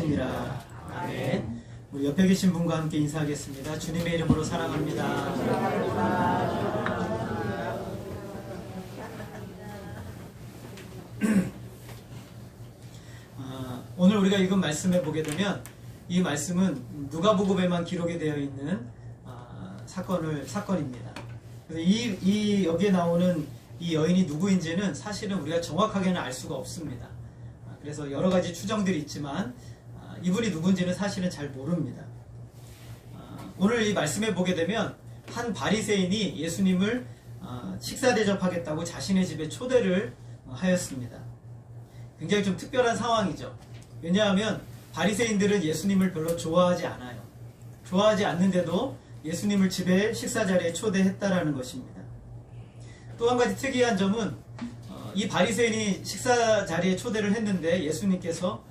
되시니라. 아멘. 우리 옆에 계신 분과 함께 인사하겠습니다. 주님의 이름으로 사랑합니다. 오늘 우리가 읽은 말씀에 보게 되면 이 말씀은 누가복음에만 기록이 되어 있는 사건입니다. 그래서 여기에 나오는 이 여인이 누구인지는 사실은 우리가 정확하게는 알 수가 없습니다. 그래서 여러 가지 추정들이 있지만 이분이 누군지는 사실은 잘 모릅니다. 오늘 이 말씀에 보게 되면 한 바리새인이 예수님을 식사 대접하겠다고 자신의 집에 초대를 하였습니다. 굉장히 좀 특별한 상황이죠. 왜냐하면 바리새인들은 예수님을 별로 좋아하지 않아요. 좋아하지 않는데도 예수님을 집에 식사 자리에 초대했다라는 것입니다. 또 한 가지 특이한 점은 이 바리새인이 식사 자리에 초대를 했는데 예수님께서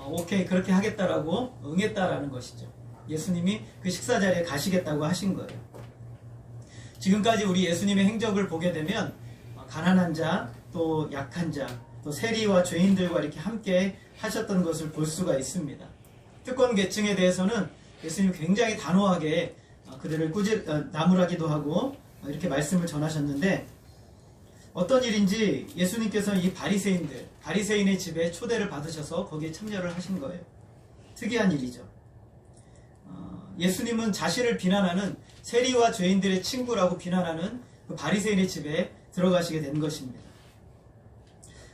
오케이 그렇게 하겠다라고 응했다라는 것이죠. 예수님이 그 식사 자리에 가시겠다고 하신 거예요. 지금까지 우리 예수님의 행적을 보게 되면 가난한 자, 또 약한 자, 또 세리와 죄인들과 이렇게 함께 하셨던 것을 볼 수가 있습니다. 특권 계층에 대해서는 예수님이 굉장히 단호하게 그들을 나무라기도 하고 이렇게 말씀을 전하셨는데 어떤 일인지 예수님께서는 이 바리새인의 집에 초대를 받으셔서 거기에 참여를 하신 거예요. 특이한 일이죠. 예수님은 자신을 비난하는 세리와 죄인들의 친구라고 비난하는 그 바리새인의 집에 들어가시게 된 것입니다.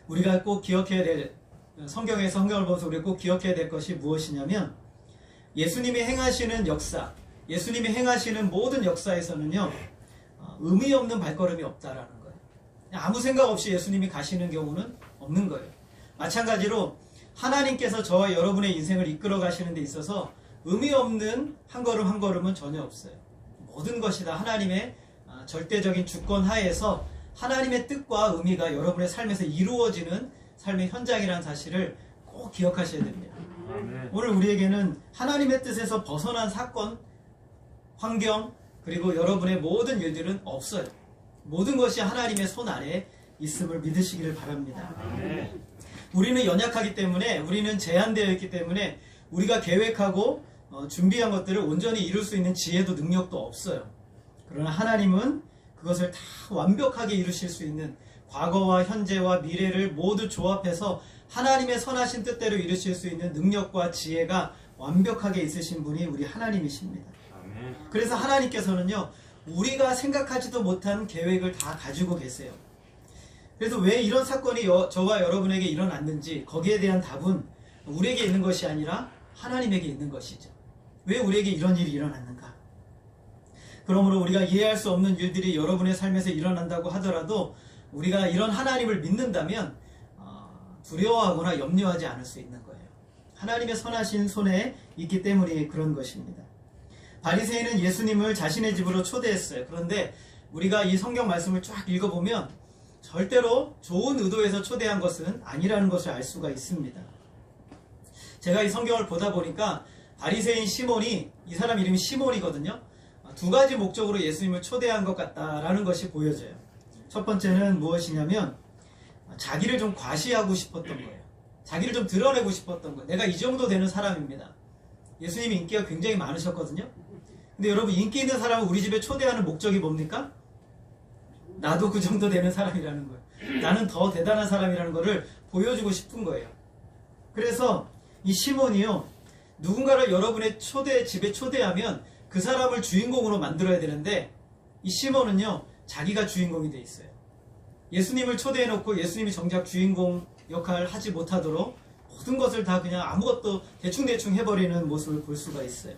우리가 꼭 기억해야 될 성경을 보면서 우리가 꼭 기억해야 될 것이 무엇이냐면 예수님이 행하시는 역사, 예수님이 행하시는 모든 역사에서는요 의미 없는 발걸음이 없다라는 거예요. 아무 생각 없이 예수님이 가시는 경우는 없는 거예요. 마찬가지로 하나님께서 저와 여러분의 인생을 이끌어 가시는 데 있어서 의미 없는 한 걸음 한 걸음은 전혀 없어요. 모든 것이 다 하나님의 절대적인 주권 하에서 하나님의 뜻과 의미가 여러분의 삶에서 이루어지는 삶의 현장이라는 사실을 꼭 기억하셔야 됩니다. 오늘 우리에게는 하나님의 뜻에서 벗어난 사건, 환경, 그리고 여러분의 모든 일들은 없어요. 모든 것이 하나님의 손 아래 있음을 믿으시기를 바랍니다. 우리는 연약하기 때문에, 우리는 제한되어 있기 때문에 우리가 계획하고 준비한 것들을 온전히 이룰 수 있는 지혜도 능력도 없어요. 그러나 하나님은 그것을 다 완벽하게 이루실 수 있는 과거와 현재와 미래를 모두 조합해서 하나님의 선하신 뜻대로 이루실 수 있는 능력과 지혜가 완벽하게 있으신 분이 우리 하나님이십니다. 그래서 하나님께서는요 우리가 생각하지도 못한 계획을 다 가지고 계세요. 그래서 왜 이런 사건이 저와 여러분에게 일어났는지 거기에 대한 답은 우리에게 있는 것이 아니라 하나님에게 있는 것이죠. 왜 우리에게 이런 일이 일어났는가? 그러므로 우리가 이해할 수 없는 일들이 여러분의 삶에서 일어난다고 하더라도 우리가 이런 하나님을 믿는다면 두려워하거나 염려하지 않을 수 있는 거예요. 하나님의 선하신 손에 있기 때문에 그런 것입니다. 바리새인은 예수님을 자신의 집으로 초대했어요. 그런데 우리가 이 성경 말씀을 쫙 읽어보면 절대로 좋은 의도에서 초대한 것은 아니라는 것을 알 수가 있습니다. 제가 이 성경을 보다 보니까 바리새인 시몬이, 이 사람 이름이 시몬이거든요. 두 가지 목적으로 예수님을 초대한 것 같다라는 것이 보여져요. 첫 번째는 무엇이냐면 자기를 좀 과시하고 싶었던 거예요. 자기를 좀 드러내고 싶었던 거예요. 내가 이 정도 되는 사람입니다. 예수님이 인기가 굉장히 많으셨거든요. 근데 여러분 인기 있는 사람을 우리 집에 초대하는 목적이 뭡니까? 나도 그 정도 되는 사람이라는 거예요. 나는 더 대단한 사람이라는 것을 보여주고 싶은 거예요. 그래서 이 시몬이요 누군가를 여러분의 집에 초대하면 그 사람을 주인공으로 만들어야 되는데 이 시몬은요 자기가 주인공이 돼 있어요. 예수님을 초대해놓고 예수님이 정작 주인공 역할을 하지 못하도록 모든 것을 다 그냥 아무것도 대충대충 해버리는 모습을 볼 수가 있어요.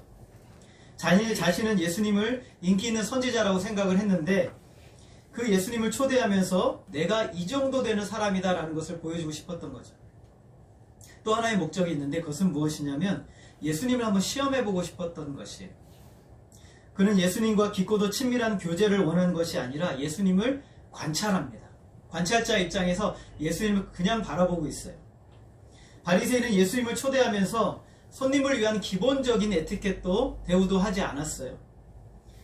자신은 예수님을 인기 있는 선지자라고 생각을 했는데 그 예수님을 초대하면서 내가 이 정도 되는 사람이다 라는 것을 보여주고 싶었던 거죠. 또 하나의 목적이 있는데 그것은 무엇이냐면 예수님을 한번 시험해보고 싶었던 것이에요. 그는 예수님과 깊고도 친밀한 교제를 원하는 것이 아니라 예수님을 관찰합니다. 관찰자 입장에서 예수님을 그냥 바라보고 있어요. 바리새인은 예수님을 초대하면서 손님을 위한 기본적인 에티켓도 대우도 하지 않았어요.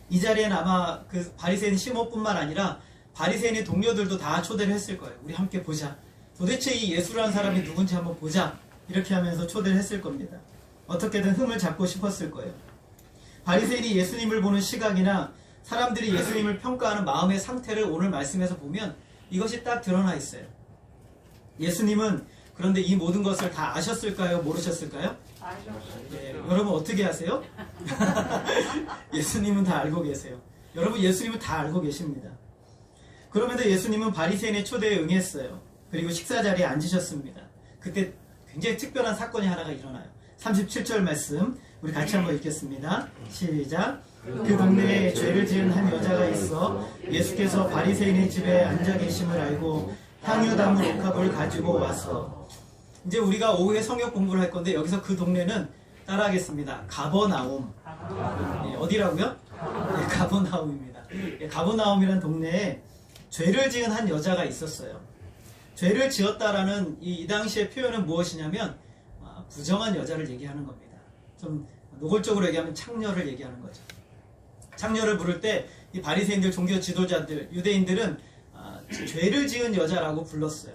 이 자리에는 아마 그 바리새인 시몬뿐만 아니라 바리새인의 동료들도 다 초대를 했을 거예요. 우리 함께 보자. 도대체 이 예수라는 사람이 누군지 한번 보자. 이렇게 하면서 초대를 했을 겁니다. 어떻게든 흠을 잡고 싶었을 거예요. 바리새인이 예수님을 보는 시각이나 사람들이 예수님을 평가하는 마음의 상태를 오늘 말씀에서 보면 이것이 딱 드러나 있어요. 예수님은 그런데 이 모든 것을 다 아셨을까요? 모르셨을까요? 네, 여러분 어떻게 아세요? 예수님은 다 알고 계세요. 여러분 예수님은 다 알고 계십니다. 그럼에도 예수님은 바리새인의 초대에 응했어요. 그리고 식사 자리에 앉으셨습니다. 그때 굉장히 특별한 사건이 하나가 일어나요. 37절 말씀 우리 같이 한번 읽겠습니다. 시작. 그 동네에 죄를 지은 한 여자가 있어 예수께서 바리새인의 집에 앉아 계심을 알고 향유 담은 옥합을 가지고 왔어. 이제 우리가 오후에 성역 공부를 할 건데 여기서 그 동네는 따라하겠습니다. 가버나움. 네, 어디라고요? 네, 가버나움입니다. 네, 가버나움이라는 동네에 죄를 지은 한 여자가 있었어요. 죄를 지었다라는 이 당시의 표현은 무엇이냐면 부정한 여자를 얘기하는 겁니다. 좀 노골적으로 얘기하면 창녀를 얘기하는 거죠. 창녀를 부를 때 이 바리새인들, 종교 지도자들, 유대인들은 죄를 지은 여자라고 불렀어요.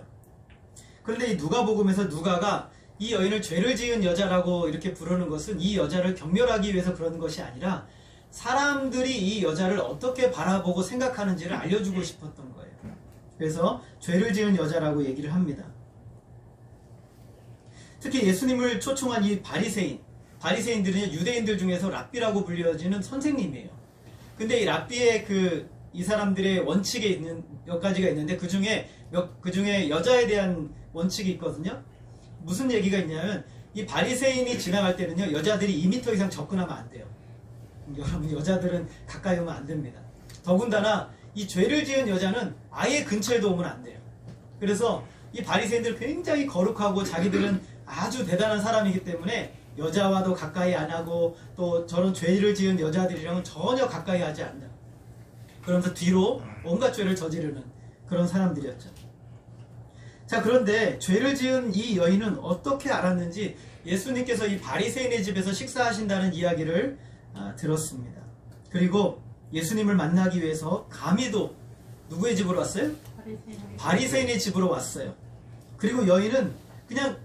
그런데 이 누가복음에서 누가가 이 여인을 죄를 지은 여자라고 이렇게 부르는 것은 이 여자를 경멸하기 위해서 그러는 것이 아니라 사람들이 이 여자를 어떻게 바라보고 생각하는지를 알려주고 싶었던 거예요. 그래서 죄를 지은 여자라고 얘기를 합니다. 특히 예수님을 초청한 이 바리새인들은 유대인들 중에서 랍비라고 불려지는 선생님이에요. 근데 이 랍비의 이 사람들의 원칙에 있는 몇 가지가 있는데 그 중에 여자에 대한 원칙이 있거든요. 무슨 얘기가 있냐면 이 바리새인이 지나갈 때는요 여자들이 2m 이상 접근하면 안 돼요. 여러분 여자들은 가까이 오면 안 됩니다. 더군다나 이 죄를 지은 여자는 아예 근처에도 오면 안 돼요. 그래서 이 바리새인들 굉장히 거룩하고 자기들은 아주 대단한 사람이기 때문에 여자와도 가까이 안 하고 또 저런 죄를 지은 여자들이랑은 전혀 가까이 하지 않는, 그러면서 뒤로 온갖 죄를 저지르는 그런 사람들이었죠. 자, 그런데 죄를 지은 이 여인은 어떻게 알았는지 예수님께서 이 바리새인의 집에서 식사하신다는 이야기를 들었습니다. 그리고 예수님을 만나기 위해서 감히도 누구의 집으로 왔어요? 바리새인의 집으로 왔어요. 그리고 여인은 그냥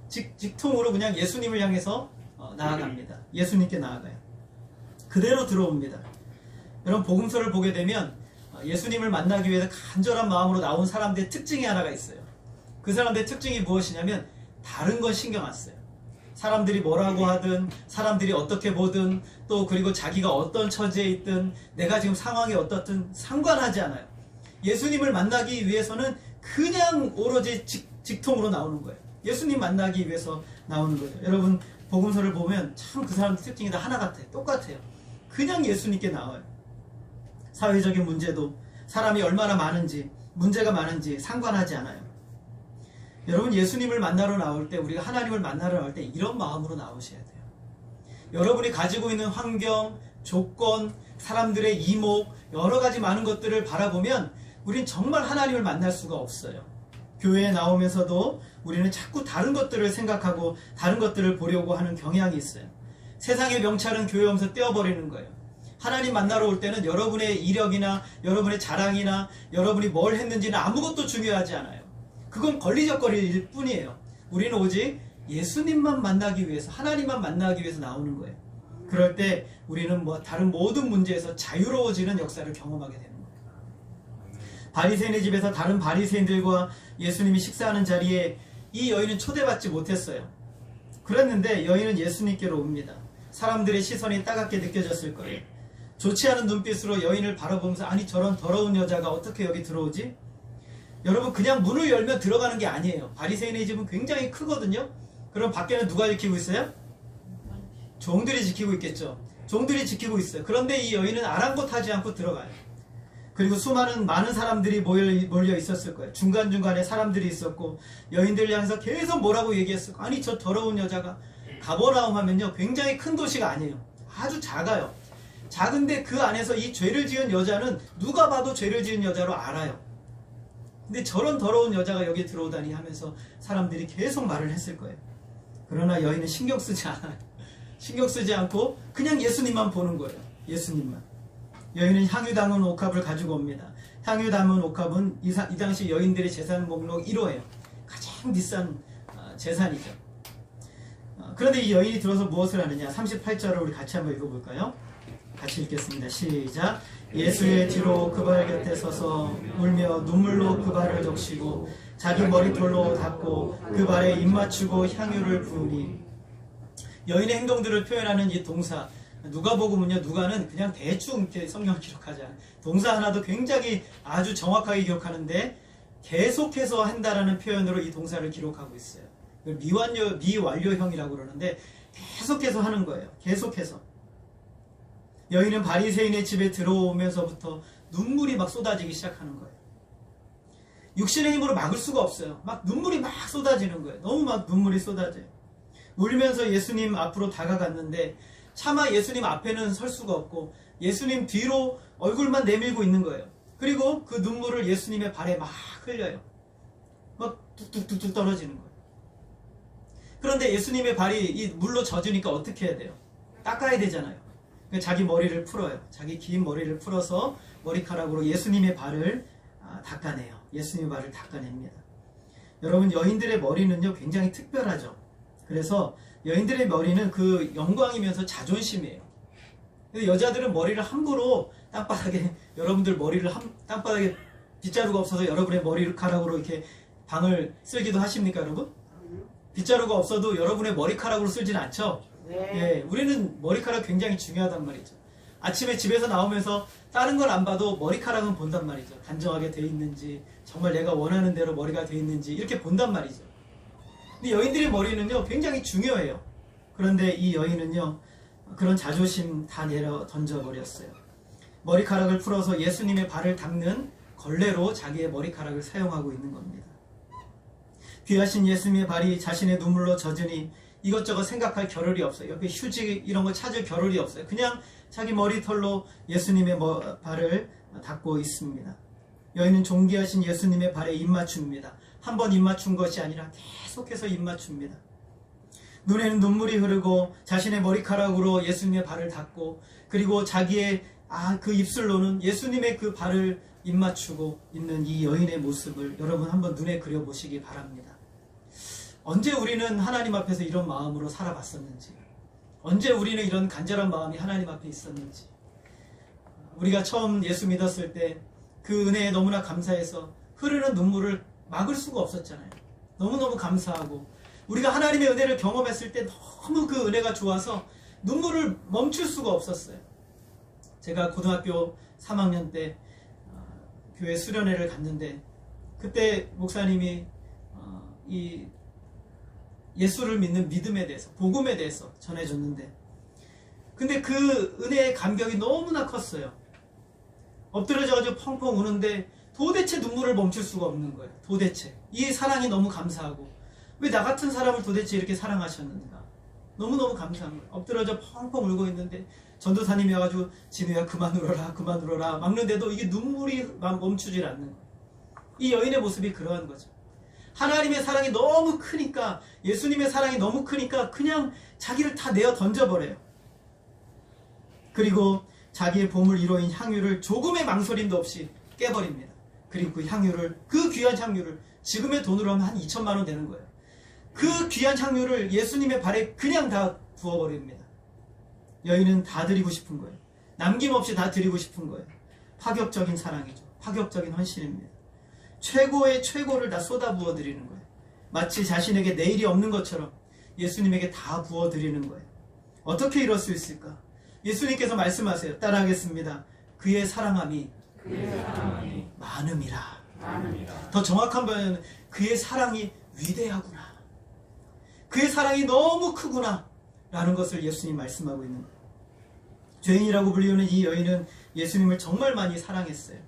직통으로 그냥 예수님을 향해서 나아갑니다. 예수님께 나아가요. 그대로 들어옵니다. 여러분 복음서를 보게 되면 예수님을 만나기 위해서 간절한 마음으로 나온 사람들의 특징이 하나가 있어요. 그 사람들의 특징이 무엇이냐면 다른 건 신경 안 써요. 사람들이 뭐라고 하든 사람들이 어떻게 보든 또 그리고 자기가 어떤 처지에 있든 내가 지금 상황이 어떻든 상관하지 않아요. 예수님을 만나기 위해서는 그냥 오로지 직통으로 나오는 거예요. 예수님 만나기 위해서 나오는 거예요. 여러분 복음서를 보면 참 그 사람들 특징이 다 하나 같아요. 똑같아요. 그냥 예수님께 나와요. 사회적인 문제도 사람이 얼마나 많은지 문제가 많은지 상관하지 않아요. 여러분 예수님을 만나러 나올 때 우리가 하나님을 만나러 나올 때 이런 마음으로 나오셔야 돼요. 여러분이 가지고 있는 환경, 조건, 사람들의 이목 여러 가지 많은 것들을 바라보면 우린 정말 하나님을 만날 수가 없어요. 교회에 나오면서도 우리는 자꾸 다른 것들을 생각하고 다른 것들을 보려고 하는 경향이 있어요. 세상의 명찰은 교회 오면서 떼어버리는 거예요. 하나님 만나러 올 때는 여러분의 이력이나 여러분의 자랑이나 여러분이 뭘 했는지는 아무것도 중요하지 않아요. 그건 걸리적거릴 뿐이에요. 우리는 오직 예수님만 만나기 위해서, 하나님만 만나기 위해서 나오는 거예요. 그럴 때 우리는 다른 모든 문제에서 자유로워지는 역사를 경험하게 되는 거예요. 바리새인의 집에서 다른 바리새인들과 예수님이 식사하는 자리에 이 여인은 초대받지 못했어요. 그랬는데 여인은 예수님께로 옵니다. 사람들의 시선이 따갑게 느껴졌을 거예요. 좋지 않은 눈빛으로 여인을 바라보면서 아니 저런 더러운 여자가 어떻게 여기 들어오지? 여러분 그냥 문을 열면 들어가는 게 아니에요. 바리새인의 집은 굉장히 크거든요. 그럼 밖에는 누가 지키고 있어요? 종들이 지키고 있겠죠. 종들이 지키고 있어요. 그런데 이 여인은 아랑곳하지 않고 들어가요. 그리고 많은 사람들이 몰려 있었을 거예요. 중간중간에 사람들이 있었고 여인들을 향해서 계속 뭐라고 얘기했을 거예요. 아니 저 더러운 여자가. 가버나움 하면요 굉장히 큰 도시가 아니에요. 아주 작아요. 작은데 그 안에서 이 죄를 지은 여자는 누가 봐도 죄를 지은 여자로 알아요. 근데 저런 더러운 여자가 여기 들어오다니 하면서 사람들이 계속 말을 했을 거예요. 그러나 여인은 신경 쓰지 않아요. 신경 쓰지 않고 그냥 예수님만 보는 거예요. 예수님만. 여인은 향유 담은 옥합을 가지고 옵니다. 향유 담은 옥합은 이 당시 여인들의 재산 목록 1호예요. 가장 비싼 재산이죠. 그런데 이 여인이 들어서 무엇을 하느냐? 38절을 우리 같이 한번 읽어볼까요? 같이 읽겠습니다. 시작. 예수의 뒤로 그 발 곁에 서서 울며 눈물로 그 발을 적시고 자기 머리털로 닦고 그 발에 입 맞추고 향유를 부으니. 여인의 행동들을 표현하는 이 동사, 누가복음은요, 누가는 그냥 대충 이렇게 성경을 기록하지 않아요. 동사 하나도 굉장히 아주 정확하게 기록하는데 계속해서 한다라는 표현으로 이 동사를 기록하고 있어요. 미완료형이라고 그러는데 계속해서 하는 거예요. 계속해서. 여인은 바리새인의 집에 들어오면서부터 눈물이 막 쏟아지기 시작하는 거예요. 육신의 힘으로 막을 수가 없어요. 막 눈물이 막 쏟아지는 거예요. 너무 막 눈물이 쏟아져요. 울면서 예수님 앞으로 다가갔는데 차마 예수님 앞에는 설 수가 없고 예수님 뒤로 얼굴만 내밀고 있는 거예요. 그리고 그 눈물을 예수님의 발에 막 흘려요. 막 뚝뚝뚝뚝 떨어지는 거예요. 그런데 예수님의 발이 이 물로 젖으니까 어떻게 해야 돼요? 닦아야 되잖아요. 자기 머리를 풀어요. 자기 긴 머리를 풀어서 머리카락으로 예수님의 발을 닦아내요. 예수님의 발을 닦아냅니다. 여러분, 여인들의 머리는요 굉장히 특별하죠. 그래서 여인들의 머리는 그 영광이면서 자존심이에요. 여자들은 머리를 함부로 땅바닥에, 여러분들 머리를 땅바닥에 빗자루가 없어서 여러분의 머리카락으로 이렇게 방을 쓸기도 하십니까, 여러분? 빗자루가 없어도 여러분의 머리카락으로 쓸진 않죠? 네. 예, 우리는 머리카락 굉장히 중요하단 말이죠. 아침에 집에서 나오면서 다른 건 안 봐도 머리카락은 본단 말이죠. 단정하게 돼 있는지, 정말 내가 원하는 대로 머리가 돼 있는지 이렇게 본단 말이죠. 근데 여인들의 머리는요 굉장히 중요해요. 그런데 이 여인은요 그런 자존심 다 내려 던져버렸어요. 머리카락을 풀어서 예수님의 발을 닦는 걸레로 자기의 머리카락을 사용하고 있는 겁니다. 귀하신 예수님의 발이 자신의 눈물로 젖으니 이것저것 생각할 겨를이 없어요. 옆에 휴지 이런 거 찾을 겨를이 없어요. 그냥 자기 머리털로 예수님의 발을 닦고 있습니다. 여인은 존귀하신 예수님의 발에 입맞춥니다. 한 번 입맞춘 것이 아니라 계속해서 입맞춥니다. 눈에는 눈물이 흐르고 자신의 머리카락으로 예수님의 발을 닦고, 그리고 자기의 그 입술로는 예수님의 그 발을 입맞추고 있는 이 여인의 모습을 여러분 한번 눈에 그려보시기 바랍니다. 언제 우리는 하나님 앞에서 이런 마음으로 살아봤었는지, 언제 우리는 이런 간절한 마음이 하나님 앞에 있었는지, 우리가 처음 예수 믿었을 때 그 은혜에 너무나 감사해서 흐르는 눈물을 막을 수가 없었잖아요. 너무너무 감사하고 우리가 하나님의 은혜를 경험했을 때 너무 그 은혜가 좋아서 눈물을 멈출 수가 없었어요. 제가 고등학교 3학년 때 교회 수련회를 갔는데 그때 목사님이 이 예수를 믿는 믿음에 대해서, 복음에 대해서 전해줬는데, 근데 그 은혜의 감격이 너무나 컸어요. 엎드려져가지고 펑펑 우는데 도대체 눈물을 멈출 수가 없는 거예요. 도대체 이 사랑이 너무 감사하고, 왜 나 같은 사람을 도대체 이렇게 사랑하셨는가, 너무너무 감사한 거예요. 엎드려져 펑펑 울고 있는데 전도사님이 와가지고 진우야 그만 울어라 그만 울어라 막는데도 이게 눈물이 멈추질 않는 거예요. 이 여인의 모습이 그러한 거죠. 하나님의 사랑이 너무 크니까, 예수님의 사랑이 너무 크니까 그냥 자기를 다 내어 던져버려요. 그리고 자기의 보물 1호인 향유를 조금의 망설임도 없이 깨버립니다. 그리고 그 향유를, 그 귀한 향유를, 지금의 돈으로 하면 한 2천만 원 되는 거예요. 그 귀한 향유를 예수님의 발에 그냥 다 부어버립니다. 여인은 다 드리고 싶은 거예요. 남김없이 다 드리고 싶은 거예요. 파격적인 사랑이죠. 파격적인 헌신입니다. 최고의 최고를 다 쏟아부어 드리는 거예요. 마치 자신에게 내일이 없는 것처럼 예수님에게 다 부어 드리는 거예요. 어떻게 이럴 수 있을까? 예수님께서 말씀하세요. 따라하겠습니다. 그의 사랑함이 많음이라. 더 정확한 표현은 그의 사랑이 위대하구나, 그의 사랑이 너무 크구나 라는 것을 예수님 말씀하고 있는 거예요. 죄인이라고 불리우는 이 여인은 예수님을 정말 많이 사랑했어요.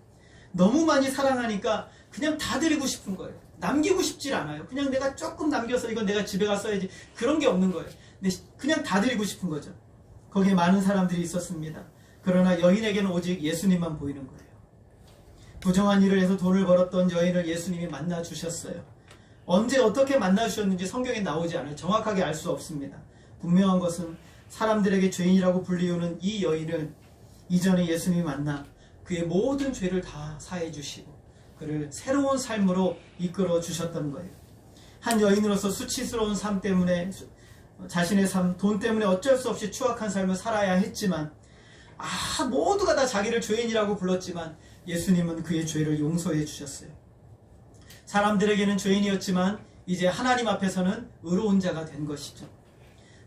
너무 많이 사랑하니까 그냥 다 드리고 싶은 거예요. 남기고 싶질 않아요. 그냥 내가 조금 남겨서 이건 내가 집에 가서 써야지, 그런 게 없는 거예요. 근데 그냥 다 드리고 싶은 거죠. 거기에 많은 사람들이 있었습니다. 그러나 여인에게는 오직 예수님만 보이는 거예요. 부정한 일을 해서 돈을 벌었던 여인을 예수님이 만나 주셨어요. 언제 어떻게 만나 주셨는지 성경에 나오지 않아요. 정확하게 알 수 없습니다. 분명한 것은 사람들에게 죄인이라고 불리우는 이 여인을 이전에 예수님이 만나 그의 모든 죄를 다 사해 주시고 그를 새로운 삶으로 이끌어 주셨던 거예요. 한 여인으로서 수치스러운 삶 때문에 자신의 삶, 돈 때문에 어쩔 수 없이 추악한 삶을 살아야 했지만 모두가 다 자기를 죄인이라고 불렀지만 예수님은 그의 죄를 용서해 주셨어요. 사람들에게는 죄인이었지만 이제 하나님 앞에서는 의로운 자가 된 것이죠.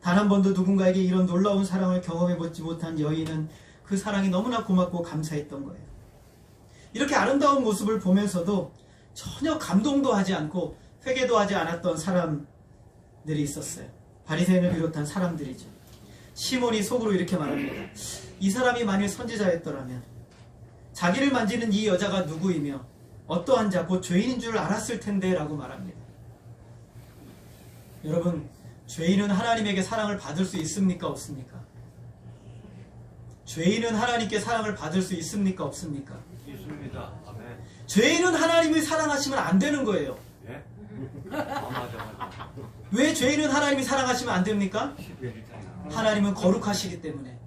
단 한 번도 누군가에게 이런 놀라운 사랑을 경험해보지 못한 여인은 그 사랑이 너무나 고맙고 감사했던 거예요. 이렇게 아름다운 모습을 보면서도 전혀 감동도 하지 않고 회개도 하지 않았던 사람들이 있었어요. 바리새인을 비롯한 사람들이죠. 시몬이 속으로 이렇게 말합니다. 이 사람이 만일 선지자였더라면 자기를 만지는 이 여자가 누구이며 어떠한 자 곧 죄인인 줄 알았을 텐데 라고 말합니다. 여러분, 죄인은 하나님에게 사랑을 받을 수 있습니까? 없습니까? 죄인은 하나님께 사랑을 받을 수 있습니까? 없습니까? 있습니다. 아멘. 죄인은 하나님을 사랑하시면 안 되는 거예요. 예? 맞아. 왜 죄인은 하나님이 사랑하시면 안 됩니까? 하나님은 거룩하시기 때문에.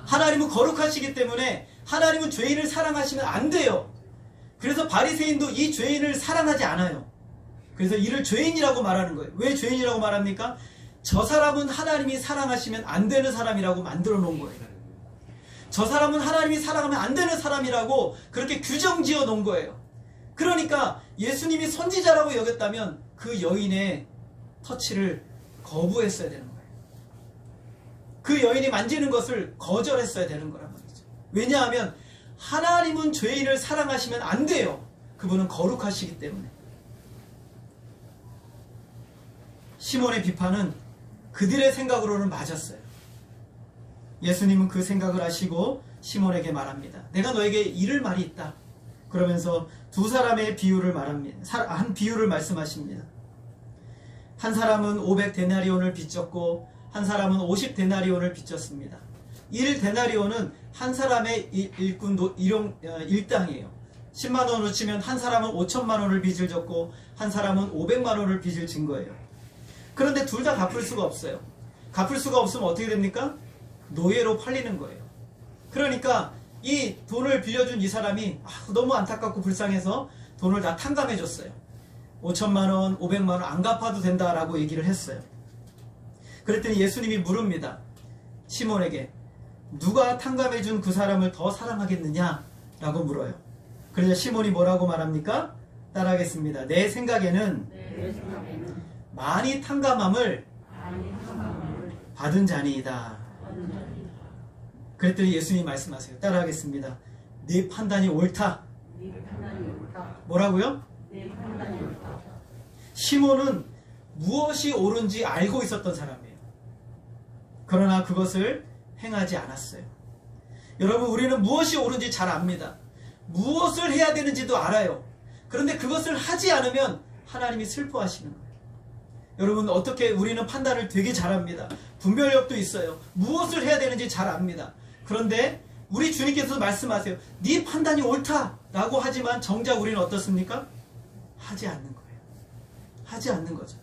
하나님은 거룩하시기 때문에 하나님은 죄인을 사랑하시면 안 돼요. 그래서 바리새인도 이 죄인을 사랑하지 않아요. 그래서 이를 죄인이라고 말하는 거예요. 왜 죄인이라고 말합니까? 저 사람은 하나님이 사랑하시면 안 되는 사람이라고 만들어 놓은 거예요. 저 사람은 하나님이 사랑하면 안 되는 사람이라고 그렇게 규정 지어 놓은 거예요. 그러니까 예수님이 선지자라고 여겼다면 그 여인의 터치를 거부했어야 되는 거예요. 그 여인이 만지는 것을 거절했어야 되는 거란 말이죠. 왜냐하면 하나님은 죄인을 사랑하시면 안 돼요. 그분은 거룩하시기 때문에. 시몬의 비판은 그들의 생각으로는 맞았어요. 예수님은 그 생각을 하시고 시몬에게 말합니다. 내가 너에게 이를 말이 있다. 그러면서 두 사람의 비유를 말합니다. 한 비유를 말씀하십니다. 한 사람은 500데나리온을 빚졌고 한 사람은 50데나리온을 빚졌습니다. 1데나리온은 한 사람의 일당이에요. 10만 원으로 치면 한 사람은 5천만 원을 빚을 졌고 한 사람은 500만 원을 빚을 진 거예요. 그런데 둘 다 갚을 수가 없어요. 갚을 수가 없으면 어떻게 됩니까? 노예로 팔리는 거예요. 그러니까 이 돈을 빌려준 이 사람이 너무 안타깝고 불쌍해서 돈을 다 탕감해 줬어요. 5천만 원, 500만 원 안 갚아도 된다라고 얘기를 했어요. 그랬더니 예수님이 물읍니다. 시몬에게 누가 탕감해 준 그 사람을 더 사랑하겠느냐? 라고 물어요. 그래서 시몬이 뭐라고 말합니까? 따라하겠습니다. 내 생각에는 많이 탕감함을 받은 자니이다. 그랬더니 예수님이 말씀하세요. 따라하겠습니다. 네 판단이 옳다. 뭐라고요? 시몬은 무엇이 옳은지 알고 있었던 사람이에요. 그러나 그것을 행하지 않았어요. 여러분, 우리는 무엇이 옳은지 잘 압니다. 무엇을 해야 되는지도 알아요. 그런데 그것을 하지 않으면 하나님이 슬퍼하시는 거예요. 여러분, 어떻게 우리는 판단을 되게 잘합니다. 분별력도 있어요. 무엇을 해야 되는지 잘 압니다. 그런데 우리 주님께서도 말씀하세요. 네 판단이 옳다 라고 하지만 정작 우리는 어떻습니까? 하지 않는 거예요. 하지 않는 거죠.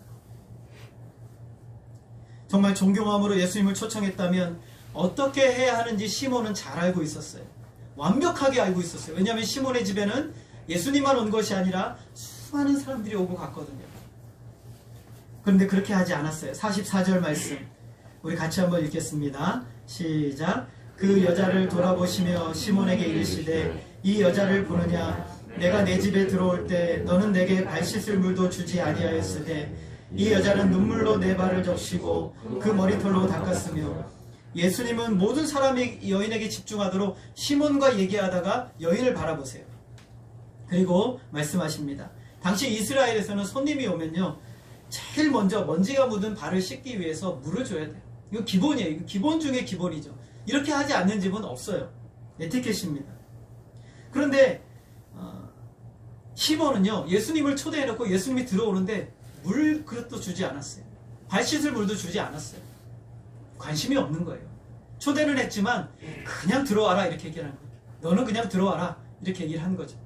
정말 존경함으로 예수님을 초청했다면 어떻게 해야 하는지 시몬은 잘 알고 있었어요. 완벽하게 알고 있었어요. 왜냐하면 시몬의 집에는 예수님만 온 것이 아니라 수많은 사람들이 오고 갔거든요. 그런데 그렇게 하지 않았어요. 44절 말씀 우리 같이 한번 읽겠습니다. 시작. 그 여자를 돌아보시며 시몬에게 이르시되 이 여자를 보느냐? 내가 내 집에 들어올 때 너는 내게 발 씻을 물도 주지 아니하였으되 이 여자는 눈물로 내 발을 적시고 그 머리털로 닦았으며. 예수님은 모든 사람이 여인에게 집중하도록 시몬과 얘기하다가 여인을 바라보세요. 그리고 말씀하십니다. 당시 이스라엘에서는 손님이 오면요, 제일 먼저 먼지가 묻은 발을 씻기 위해서 물을 줘야 돼요. 이거 기본이에요. 이거 기본 중에 기본이죠. 이렇게 하지 않는 집은 없어요. 에티켓입니다. 그런데 시몬은요, 예수님을 초대해놓고 예수님이 들어오는데 물 그릇도 주지 않았어요. 발 씻을 물도 주지 않았어요. 관심이 없는 거예요. 초대는 했지만 그냥 들어와라 이렇게 얘기를 하는 거예요. 너는 그냥 들어와라 이렇게 얘기를 한 거죠.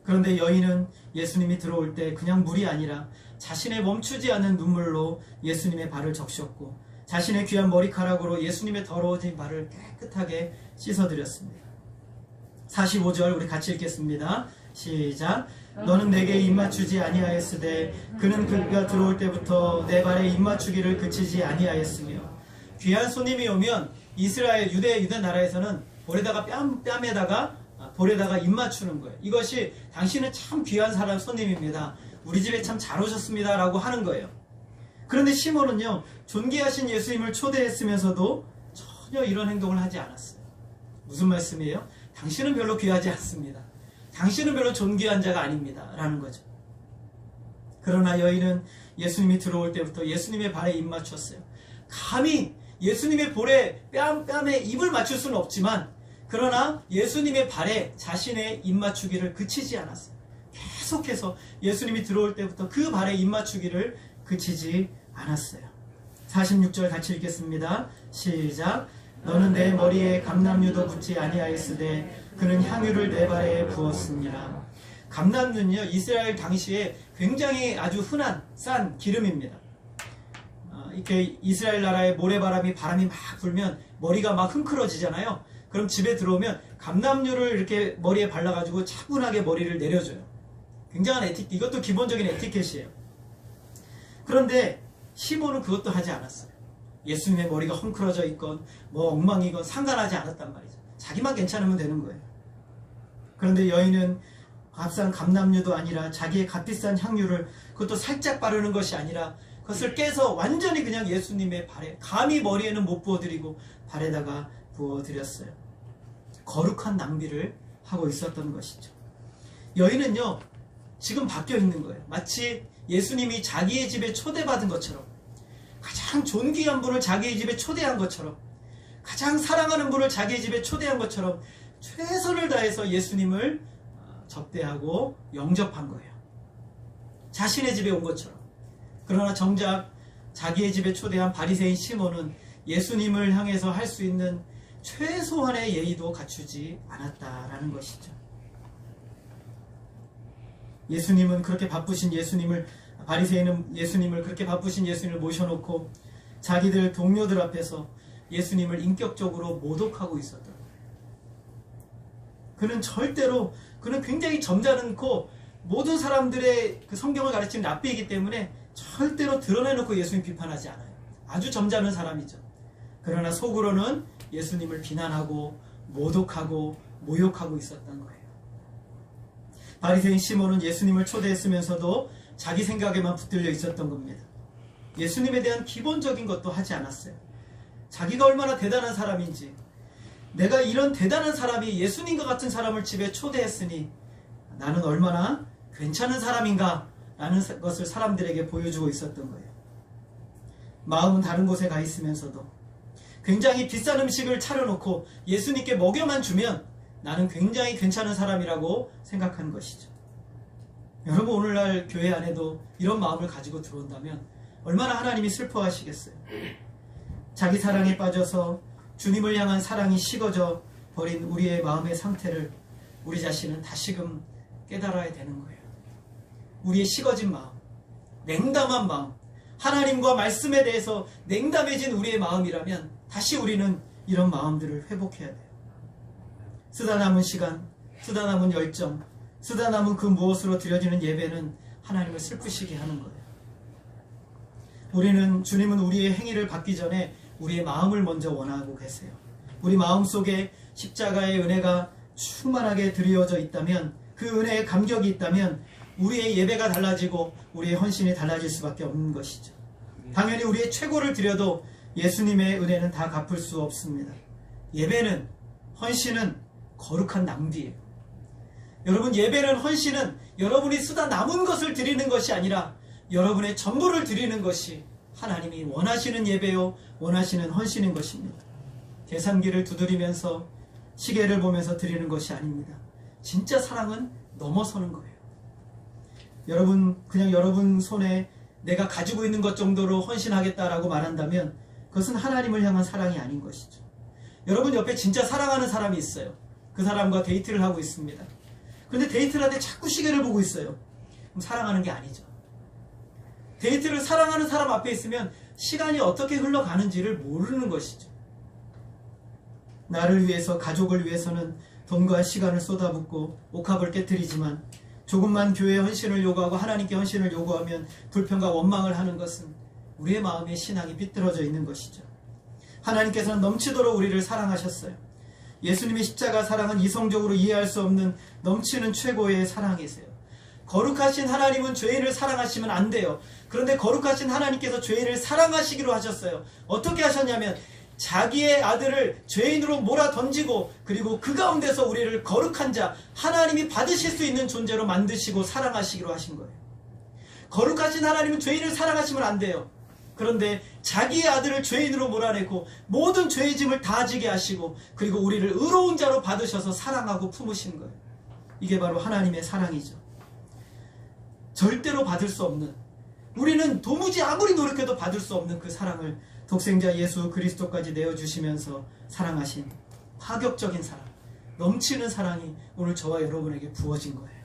그런데 여인은 예수님이 들어올 때 그냥 물이 아니라 자신의 멈추지 않는 눈물로 예수님의 발을 적셨고 자신의 귀한 머리카락으로 예수님의 더러워진 발을 깨끗하게 씻어드렸습니다. 45절 우리 같이 읽겠습니다. 시작. 너는 내게 입맞추지 아니하였으되 그는 그가 들어올 때부터 내 발에 입맞추기를 그치지 아니하였으며. 귀한 손님이 오면 이스라엘 유대 나라에서는 볼에다가 뺨에다가 볼에다가 입맞추는 거예요. 이것이 당신은 참 귀한 사람 손님입니다. 우리 집에 참 잘 오셨습니다 라고 하는 거예요. 그런데 시몬은요, 존귀하신 예수님을 초대했으면서도 전혀 이런 행동을 하지 않았어요. 무슨 말씀이에요? 당신은 별로 귀하지 않습니다. 당신은 별로 존귀한 자가 아닙니다 라는 거죠. 그러나 여인은 예수님이 들어올 때부터 예수님의 발에 입 맞췄어요. 감히 예수님의 뺨에 입을 맞출 수는 없지만, 그러나 예수님의 발에 자신의 입 맞추기를 그치지 않았어요. 계속해서 예수님이 들어올 때부터 그 발에 입 맞추기를 그치지 않았어요. 46절 같이 읽겠습니다. 시작. 너는 내 머리에 감람유도 붓지 아니하였으되 그는 향유를 내 발에 부었습니다. 감람유는요, 이스라엘 당시에 굉장히 아주 흔한 싼 기름입니다. 이렇게 이스라엘 나라에 모래바람이 막 불면 머리가 막 흥크러지잖아요. 그럼 집에 들어오면 감람유를 이렇게 머리에 발라가지고 차분하게 머리를 내려줘요. 굉장한 에티켓, 이것도 기본적인 에티켓이에요. 그런데 시몬은 그것도 하지 않았어요. 예수님의 머리가 헝클어져 있건 뭐 엉망이건 상관하지 않았단 말이죠. 자기만 괜찮으면 되는 거예요. 그런데 여인은 값싼 감람유도 아니라 자기의 값비싼 향유를, 그것도 살짝 바르는 것이 아니라 그것을 깨서 완전히 그냥 예수님의 발에, 감히 머리에는 못 부어드리고 발에다가 부어드렸어요. 거룩한 낭비를 하고 있었던 것이죠. 여인은요, 지금 바뀌어 있는 거예요. 마치 예수님이 자기의 집에 초대받은 것처럼, 가장 존귀한 분을 자기의 집에 초대한 것처럼, 가장 사랑하는 분을 자기의 집에 초대한 것처럼 최선을 다해서 예수님을 접대하고 영접한 거예요. 자신의 집에 온 것처럼. 그러나 정작 자기의 집에 초대한 바리새인 시몬은 예수님을 향해서 할 수 있는 최소한의 예의도 갖추지 않았다라는 것이죠. 예수님은 그렇게 바쁘신 예수님을, 바리새인은 예수님을, 그렇게 바쁘신 예수님을 모셔놓고 자기들 동료들 앞에서 예수님을 인격적으로 모독하고 있었던 거예요. 그는 굉장히 점잖고 모든 사람들의 그 성경을 가르치는 랍비이기 때문에 절대로 드러내놓고 예수님 비판하지 않아요. 아주 점잖은 사람이죠. 그러나 속으로는 예수님을 비난하고 모독하고 모욕하고 있었던 거예요. 바리새인 시몬은 예수님을 초대했으면서도 자기 생각에만 붙들려 있었던 겁니다. 예수님에 대한 기본적인 것도 하지 않았어요. 자기가 얼마나 대단한 사람인지, 내가 이런 대단한 사람이 예수님과 같은 사람을 집에 초대했으니 나는 얼마나 괜찮은 사람인가 라는 것을 사람들에게 보여주고 있었던 거예요. 마음은 다른 곳에 가 있으면서도 굉장히 비싼 음식을 차려놓고 예수님께 먹여만 주면 나는 굉장히 괜찮은 사람이라고 생각하는 것이죠. 여러분, 오늘날 교회 안에도 이런 마음을 가지고 들어온다면 얼마나 하나님이 슬퍼하시겠어요. 자기 사랑에 빠져서 주님을 향한 사랑이 식어져 버린 우리의 마음의 상태를 우리 자신은 다시금 깨달아야 되는 거예요. 우리의 식어진 마음, 냉담한 마음, 하나님과 말씀에 대해서 냉담해진 우리의 마음이라면 다시 우리는 이런 마음들을 회복해야 돼요. 쓰다 남은 시간, 쓰다 남은 열정, 쓰다 남은 그 무엇으로 드려지는 예배는 하나님을 슬프시게 하는 거예요. 주님은 우리의 행위를 받기 전에 우리의 마음을 먼저 원하고 계세요. 우리 마음 속에 십자가의 은혜가 충만하게 드리워져 있다면, 그 은혜에 감격이 있다면 우리의 예배가 달라지고 우리의 헌신이 달라질 수밖에 없는 것이죠. 당연히 우리의 최고를 드려도 예수님의 은혜는 다 갚을 수 없습니다. 예배는, 헌신은 거룩한 낭비예요. 여러분, 예배는, 헌신은 여러분이 쓰다 남은 것을 드리는 것이 아니라 여러분의 전부를 드리는 것이 하나님이 원하시는 예배요, 원하시는 헌신인 것입니다. 계산기를 두드리면서 시계를 보면서 드리는 것이 아닙니다. 진짜 사랑은 넘어서는 거예요. 여러분, 그냥 여러분 손에 내가 가지고 있는 것 정도로 헌신하겠다라고 말한다면 그것은 하나님을 향한 사랑이 아닌 것이죠. 여러분 옆에 진짜 사랑하는 사람이 있어요. 그 사람과 데이트를 하고 있습니다. 그런데 데이트를 할 때 자꾸 시계를 보고 있어요. 그럼 사랑하는 게 아니죠. 데이트를 사랑하는 사람 앞에 있으면 시간이 어떻게 흘러가는지를 모르는 것이죠. 나를 위해서, 가족을 위해서는 돈과 시간을 쏟아붓고 옥합을 깨뜨리지만 조금만 교회에 헌신을 요구하고 하나님께 헌신을 요구하면 불평과 원망을 하는 것은 우리의 마음의 신앙이 삐뚤어져 있는 것이죠. 하나님께서는 넘치도록 우리를 사랑하셨어요. 예수님의 십자가 사랑은 이성적으로 이해할 수 없는 넘치는 최고의 사랑이세요. 거룩하신 하나님은 죄인을 사랑하시면 안 돼요. 그런데 거룩하신 하나님께서 죄인을 사랑하시기로 하셨어요. 어떻게 하셨냐면 자기의 아들을 죄인으로 몰아 던지고 그리고 그 가운데서 우리를 거룩한 자, 하나님이 받으실 수 있는 존재로 만드시고 사랑하시기로 하신 거예요. 거룩하신 하나님은 죄인을 사랑하시면 안 돼요. 그런데 자기의 아들을 죄인으로 몰아내고 모든 죄의 짐을 다 지게 하시고 그리고 우리를 의로운 자로 받으셔서 사랑하고 품으신 거예요. 이게 바로 하나님의 사랑이죠. 절대로 받을 수 없는, 우리는 도무지 아무리 노력해도 받을 수 없는 그 사랑을 독생자 예수 그리스도까지 내어주시면서 사랑하신 파격적인 사랑, 넘치는 사랑이 오늘 저와 여러분에게 부어진 거예요.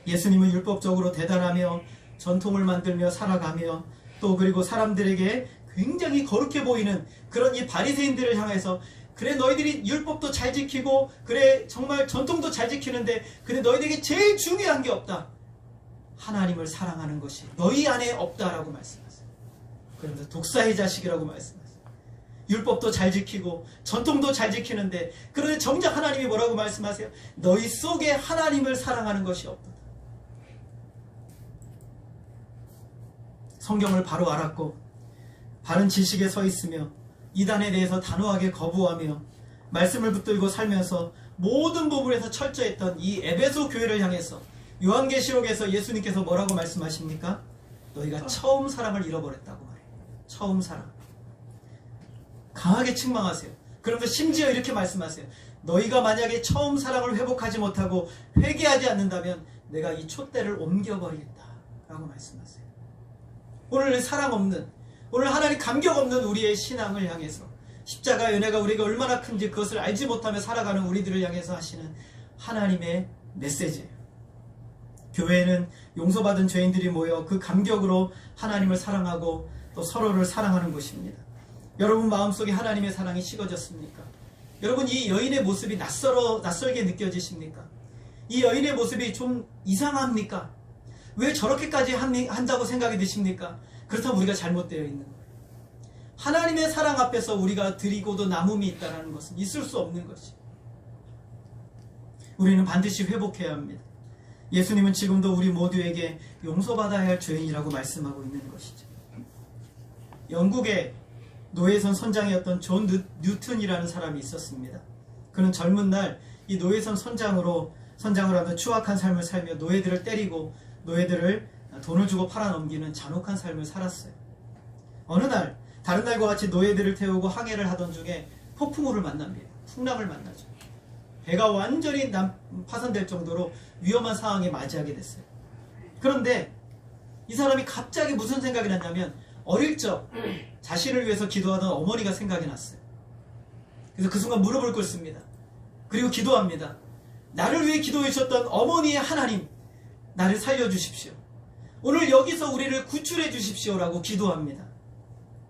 예수님은 율법적으로 대단하며 전통을 만들며 살아가며 또 그리고 사람들에게 굉장히 거룩해 보이는 그런 이 바리새인들을 향해서 그래 너희들이 율법도 잘 지키고 그래 정말 전통도 잘 지키는데 근데 너희들에게 제일 중요한 게 없다. 하나님을 사랑하는 것이 너희 안에 없다라고 말씀하세요. 그러면서 독사의 자식이라고 말씀하세요. 율법도 잘 지키고 전통도 잘 지키는데 그런데 정작 하나님이 뭐라고 말씀하세요? 너희 속에 하나님을 사랑하는 것이 없다. 성경을 바로 알았고 바른 지식에 서 있으며 이단에 대해서 단호하게 거부하며 말씀을 붙들고 살면서 모든 부분에서 철저했던 이 에베소 교회를 향해서 요한계시록에서 예수님께서 뭐라고 말씀하십니까? 너희가 처음 사랑을 잃어버렸다고 말해요. 처음 사랑. 강하게 책망하세요. 그러면서 심지어 이렇게 말씀하세요. 너희가 만약에 처음 사랑을 회복하지 못하고 회개하지 않는다면 내가 이 촛대를 옮겨버리겠다 라고 말씀하세요. 오늘 사랑 없는, 오늘 하나님 감격 없는 우리의 신앙을 향해서 십자가의 은혜가 우리에게 얼마나 큰지 그것을 알지 못하며 살아가는 우리들을 향해서 하시는 하나님의 메시지예요. 교회에는 용서받은 죄인들이 모여 그 감격으로 하나님을 사랑하고 또 서로를 사랑하는 곳입니다. 여러분 마음속에 하나님의 사랑이 식어졌습니까? 여러분 이 여인의 모습이 낯설게 느껴지십니까? 이 여인의 모습이 좀 이상합니까? 왜 저렇게까지 한다고 생각이 드십니까? 그렇다면 우리가 잘못되어 있는 거예요. 하나님의 사랑 앞에서 우리가 드리고도 남음이 있다는 것은 있을 수 없는 것이. 우리는 반드시 회복해야 합니다. 예수님은 지금도 우리 모두에게 용서받아야 할 죄인이라고 말씀하고 있는 것이죠. 영국의 노예선 선장이었던 존 뉴튼이라는 사람이 있었습니다. 그는 젊은 날 이 노예선 선장을 하며 추악한 삶을 살며 노예들을 때리고 노예들을 돈을 주고 팔아넘기는 잔혹한 삶을 살았어요. 어느 날 다른 날과 같이 노예들을 태우고 항해를 하던 중에 폭풍우를 만납니다. 풍랑을 만나죠. 배가 완전히 파손될 정도로 위험한 상황에 맞이하게 됐어요. 그런데 이 사람이 갑자기 무슨 생각이 났냐면 어릴 적 자신을 위해서 기도하던 어머니가 생각이 났어요. 그래서 그 순간 무릎을 꿇습니다. 그리고 기도합니다. 나를 위해 기도해 주셨던 어머니의 하나님, 나를 살려주십시오. 오늘 여기서 우리를 구출해 주십시오라고 기도합니다.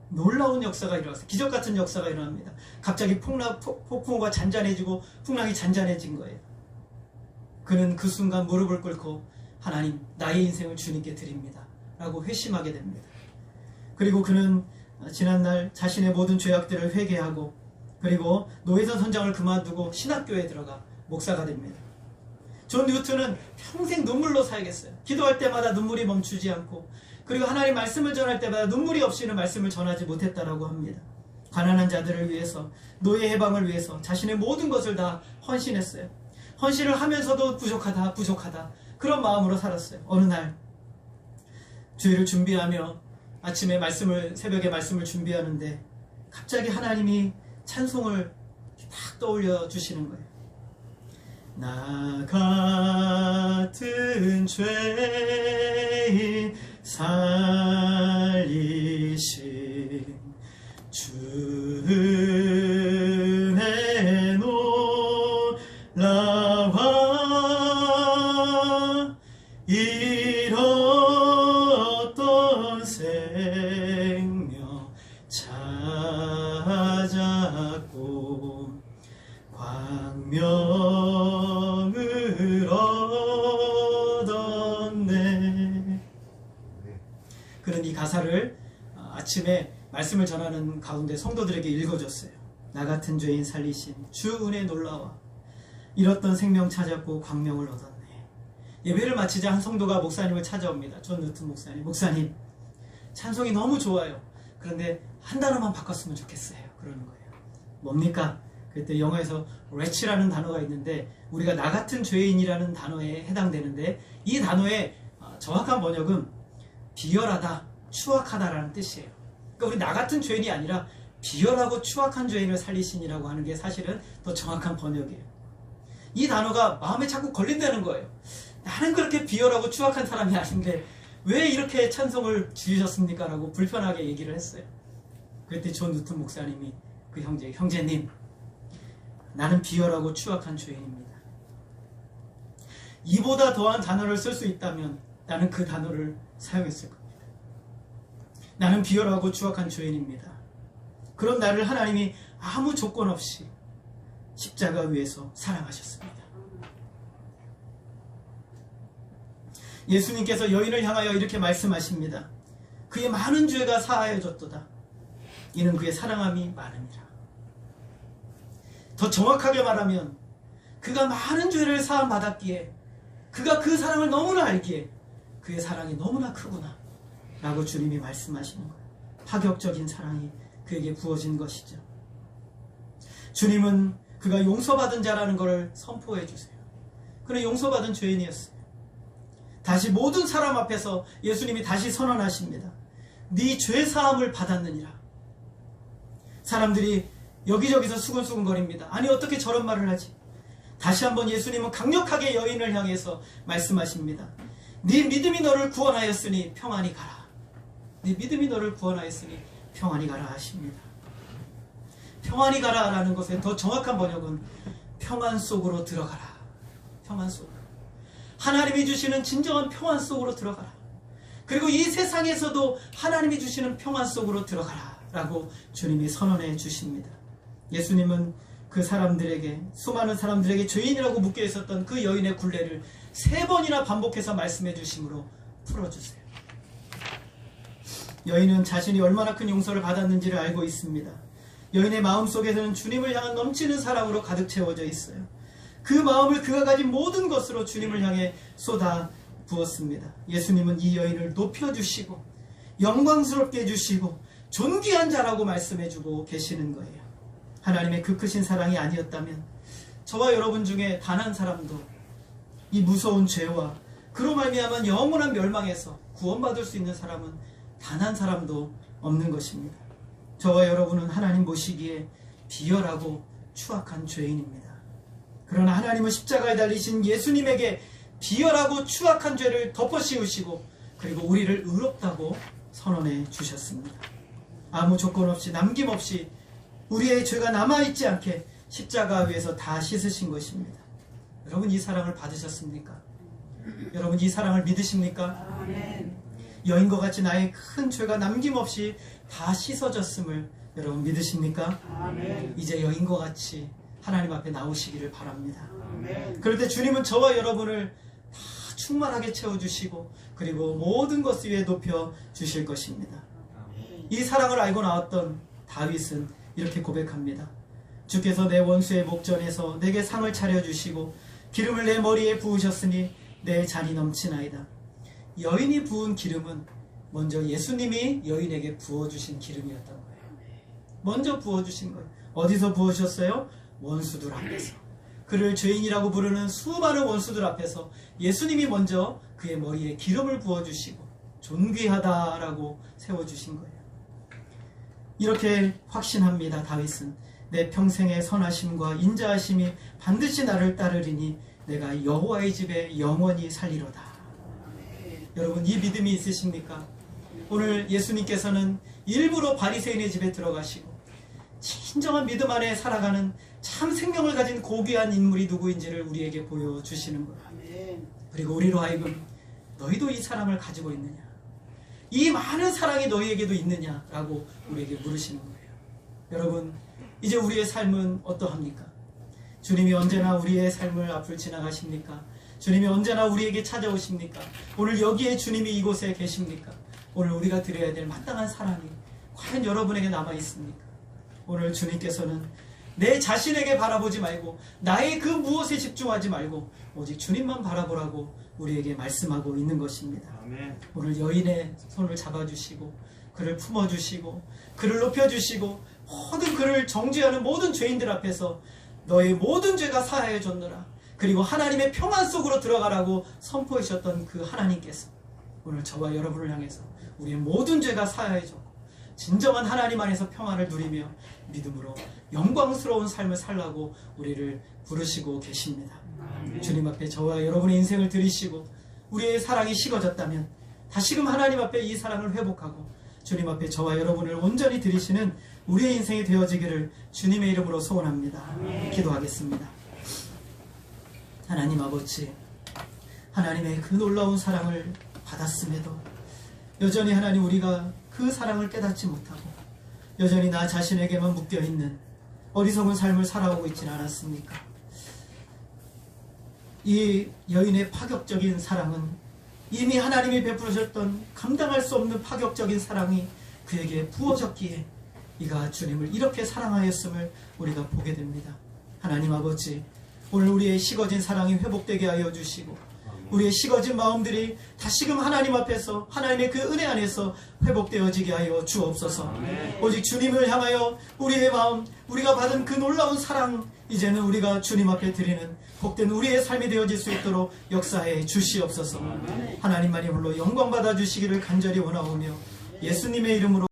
놀라운 역사가 일어났어요. 기적같은 역사가 일어납니다. 갑자기 폭풍우가 잔잔해지고 풍랑이 잔잔해진 거예요. 그는 그 순간 무릎을 꿇고 하나님, 나의 인생을 주님께 드립니다 라고 회심하게 됩니다. 그리고 그는 지난날 자신의 모든 죄악들을 회개하고 그리고 노예선 선장을 그만두고 신학교에 들어가 목사가 됩니다. 존 뉴튼은 평생 눈물로 살겠어요. 기도할 때마다 눈물이 멈추지 않고 그리고 하나님 말씀을 전할 때마다 눈물이 없이는 말씀을 전하지 못했다라고 합니다. 가난한 자들을 위해서, 노예 해방을 위해서 자신의 모든 것을 다 헌신했어요. 헌신을 하면서도 부족하다 그런 마음으로 살았어요. 어느 날 주일을 준비하며 아침에 새벽에 말씀을 준비하는데 갑자기 하나님이 찬송을 딱 떠올려 주시는 거예요. 나 같은 죄인 살리신 주의 놀라와 잃었던 생명 찾았고 광명을 아침에 말씀을 전하는 가운데 성도들에게 읽어줬어요. 나 같은 죄인 살리신 주 은혜 놀라와 잃었던 생명 찾았고 광명을 얻었네. 예배를 마치자 한 성도가 목사님을 찾아옵니다. 존 누튼 목사님. 목사님, 찬송이 너무 좋아요. 그런데 한 단어만 바꿨으면 좋겠어요. 그러는 거예요. 뭡니까? 그때 영어에서 wretch라는 단어가 있는데 우리가 나 같은 죄인이라는 단어에 해당되는데 이 단어의 정확한 번역은 비열하다, 추악하다라는 뜻이에요. 그러니까 우리 나 같은 죄인이 아니라 비열하고 추악한 죄인을 살리신이라고 하는 게 사실은 더 정확한 번역이에요. 이 단어가 마음에 자꾸 걸린다는 거예요. 나는 그렇게 비열하고 추악한 사람이 아닌데 왜 이렇게 찬송을 주셨습니까? 라고 불편하게 얘기를 했어요. 그때 존 누튼 목사님이 그 형제님, 나는 비열하고 추악한 죄인입니다. 이보다 더한 단어를 쓸 수 있다면 나는 그 단어를 사용했을 겁니다. 나는 비열하고 추악한 죄인입니다. 그런 나를 하나님이 아무 조건 없이 십자가 위에서 사랑하셨습니다. 예수님께서 여인을 향하여 이렇게 말씀하십니다. 그의 많은 죄가 사하여졌도다. 이는 그의 사랑함이 많음이라. 더 정확하게 말하면 그가 많은 죄를 사함 받았기에 그가 그 사랑을 너무나 알기에 그의 사랑이 너무나 크구나 라고 주님이 말씀하시는 거예요. 파격적인 사랑이 그에게 부어진 것이죠. 주님은 그가 용서받은 자라는 것을 선포해 주세요. 그는 용서받은 죄인이었어요. 다시 모든 사람 앞에서 예수님이 다시 선언하십니다. 네 죄사함을 받았느니라. 사람들이 여기저기서 수근수근거립니다. 아니 어떻게 저런 말을 하지? 다시 한번 예수님은 강력하게 여인을 향해서 말씀하십니다. 네 믿음이 너를 구원하였으니 평안히 가라. 네 믿음이 너를 구원하였으니 평안히 가라 하십니다. 평안히 가라 라는 것의 더 정확한 번역은 평안 속으로 들어가라. 평안 속으로. 하나님이 주시는 진정한 평안 속으로 들어가라. 그리고 이 세상에서도 하나님이 주시는 평안 속으로 들어가라 라고 주님이 선언해 주십니다. 예수님은 그 사람들에게, 수많은 사람들에게 죄인이라고 묶여 있었던 그 여인의 굴레를 3번이나 반복해서 말씀해 주심으로 풀어주세요. 여인은 자신이 얼마나 큰 용서를 받았는지를 알고 있습니다. 여인의 마음속에서는 주님을 향한 넘치는 사랑으로 가득 채워져 있어요. 그 마음을 그가 가진 모든 것으로 주님을 향해 쏟아 부었습니다. 예수님은 이 여인을 높여주시고 영광스럽게 해주시고 존귀한 자라고 말씀해주고 계시는 거예요. 하나님의 그 크신 사랑이 아니었다면 저와 여러분 중에 단 한 사람도 이 무서운 죄와 그로 말미암은 영원한 멸망에서 구원받을 수 있는 사람은 단 한 사람도 없는 것입니다. 저와 여러분은 하나님 보시기에 비열하고 추악한 죄인입니다. 그러나 하나님은 십자가에 달리신 예수님에게 비열하고 추악한 죄를 덮어씌우시고 그리고 우리를 의롭다고 선언해 주셨습니다. 아무 조건 없이 남김없이 우리의 죄가 남아있지 않게 십자가 위에서 다 씻으신 것입니다. 여러분 이 사랑을 받으셨습니까? 여러분 이 사랑을 믿으십니까? 아멘. 여인과 같이 나의 큰 죄가 남김없이 다 씻어졌음을 여러분 믿으십니까? 아멘. 이제 여인과 같이 하나님 앞에 나오시기를 바랍니다. 아멘. 그럴 때 주님은 저와 여러분을 다 충만하게 채워주시고 그리고 모든 것 위에 높여주실 것입니다. 이 사랑을 알고 나왔던 다윗은 이렇게 고백합니다. 주께서 내 원수의 목전에서 내게 상을 차려주시고 기름을 내 머리에 부으셨으니 내 잔이 넘치나이다. 여인이 부은 기름은 먼저 예수님이 여인에게 부어주신 기름이었던 거예요. 먼저 부어주신 거예요. 어디서 부어주셨어요? 원수들 앞에서. 그를 죄인이라고 부르는 수많은 원수들 앞에서 예수님이 먼저 그의 머리에 기름을 부어주시고 존귀하다라고 세워주신 거예요. 이렇게 확신합니다. 다윗은 내 평생의 선하심과 인자하심이 반드시 나를 따르리니 내가 여호와의 집에 영원히 살리로다. 여러분 이 믿음이 있으십니까? 오늘 예수님께서는 일부러 바리새인의 집에 들어가시고 진정한 믿음 안에 살아가는 참 생명을 가진 고귀한 인물이 누구인지를 우리에게 보여주시는 거예요. 그리고 우리로 하여금 너희도 이 사랑을 가지고 있느냐? 이 많은 사랑이 너희에게도 있느냐라고 우리에게 물으시는 거예요. 여러분 이제 우리의 삶은 어떠합니까? 주님이 언제나 우리의 삶을 앞을 지나가십니까? 주님이 언제나 우리에게 찾아오십니까? 오늘 여기에 주님이 이곳에 계십니까? 오늘 우리가 드려야 될 마땅한 사랑이 과연 여러분에게 남아 있습니까? 오늘 주님께서는 내 자신에게 바라보지 말고 나의 그 무엇에 집중하지 말고 오직 주님만 바라보라고 우리에게 말씀하고 있는 것입니다. 아멘. 오늘 여인의 손을 잡아주시고 그를 품어주시고 그를 높여주시고 모든 그를 정죄하는 모든 죄인들 앞에서 너의 모든 죄가 사하여 줬느라 그리고 하나님의 평안 속으로 들어가라고 선포하셨던 그 하나님께서 오늘 저와 여러분을 향해서 우리의 모든 죄가 사하여 줬고 진정한 하나님 안에서 평안을 누리며 믿음으로 영광스러운 삶을 살라고 우리를 부르시고 계십니다. 주님 앞에 저와 여러분의 인생을 드리시고 우리의 사랑이 식어졌다면 다시금 하나님 앞에 이 사랑을 회복하고 주님 앞에 저와 여러분을 온전히 드리시는 우리의 인생이 되어지기를 주님의 이름으로 소원합니다. 기도하겠습니다. 하나님 아버지, 하나님의 그 놀라운 사랑을 받았음에도 여전히 하나님 우리가 그 사랑을 깨닫지 못하고 여전히 나 자신에게만 묶여있는 어리석은 삶을 살아오고 있지는 않았습니까? 이 여인의 파격적인 사랑은 이미 하나님이 베푸셨던 감당할 수 없는 파격적인 사랑이 그에게 부어졌기에 이가 주님을 이렇게 사랑하였음을 우리가 보게 됩니다. 하나님 아버지, 오늘 우리의 식어진 사랑이 회복되게 하여 주시고 우리의 식어진 마음들이 다시금 하나님 앞에서 하나님의 그 은혜 안에서 회복되어지게 하여 주옵소서. 오직 주님을 향하여 우리의 마음, 우리가 받은 그 놀라운 사랑 이제는 우리가 주님 앞에 드리는 복된 우리의 삶이 되어질 수 있도록 역사해 주시옵소서. 하나님만이 홀로 영광 받아 주시기를 간절히 원하오며 예수님의 이름으로